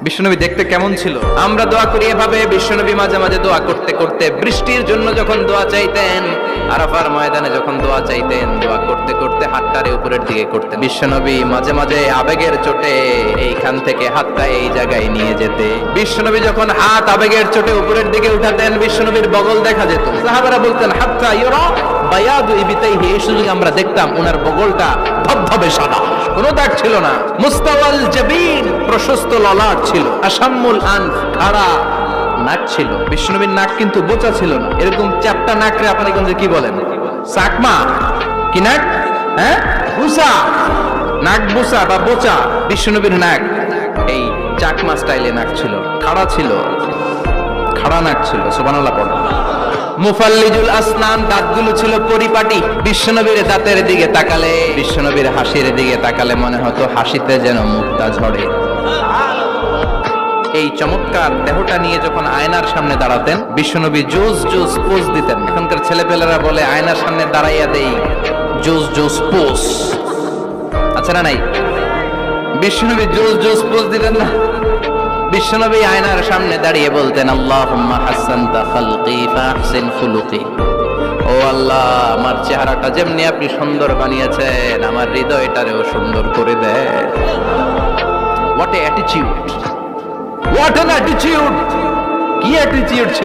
বিশ্বনবী দেখতে কেমন ছিল? আমরা দোয়া করি এভাবে। বিশ্বনবী মাঝে মাঝে দোয়া করতে করতে বৃষ্টির জন্য যখন দোয়া চাইতেন, আরাফার ময়দানে যখন দোয়া চাইতেন, দোয়া করতে করতে হাতটারে উপরের দিকে করতেন। বিশ্বনবী মাঝে মাঝে আবেগের চোটে এইখান থেকে হাতটা এই জায়গায় নিয়ে যেতে। বিশ্বনবী যখন হাত আবেগের চোটে উপরের দিকে উঠাতেন, বিশ্বনবীর বগল দেখা যেত। সাহাবারা বলতেন হাত্তা ইউরা বায়াদু ইবিতাইহি, এই সুযোগে আমরা দেখতাম ওনার বগলটা ধবধবে সাদা, কোনো দাগ ছিল না। মুস্তাওয়াল জাবিন, প্রশস্ত ললাট ছিল। আসাম্মুল আনফ, খাড়া নাক ছিল। বিশ্বনবীর নাক কিন্তু বোচা ছিল না। এরকম চ্যাপ্টা নাকরে আপনারা কি বলেন? চাকমা কি নাক? হ্যাঁ, বুসা। নাক বুসা বা বোচা। বিশ্বনবীর নাক এই চাকমা স্টাইলে নাক ছিল, খাড়া ছিল, খাড়া নাক ছিল। সুবহানাল্লাহ পড়ো। মুফাল্লিজুল আসনান, দাঁতগুলো ছিল পরিপাটি। বিশ্বনবীর দাঁতের দিকে তাকালে, বিশ্বনবীর হাসির দিকে তাকালে মনে হতো হাসিতে যেন মুক্তা ঝরে। এই চমৎকার দেহটা নিয়ে যখন আয়নার সামনে দাঁড়াতেন, বিশ্বনবী জোস জোস পোজ দিতেন। এখনকার ছেলেপেলেরা বলে আয়নার সামনে দাঁড়াইয়া দেই জোস জোস পোজ, আচ্ছা না নাই? বিশ্বনবী জোস জোস পোজ দিতেন না? বিশ্বনবী আয়নার সামনে দাঁড়িয়ে বলতেন আল্লাহুম্মা হাসানতা খালকি ফাহসিন খুলুকি, ও আল্লাহ, আমার চেহারাটা যেমনি আপনি সুন্দর বানিয়েছেন, আমার হৃদয়টারেও সুন্দর করে দেন। What a attitude, what an attitude! কি অ্যাটিটিউড!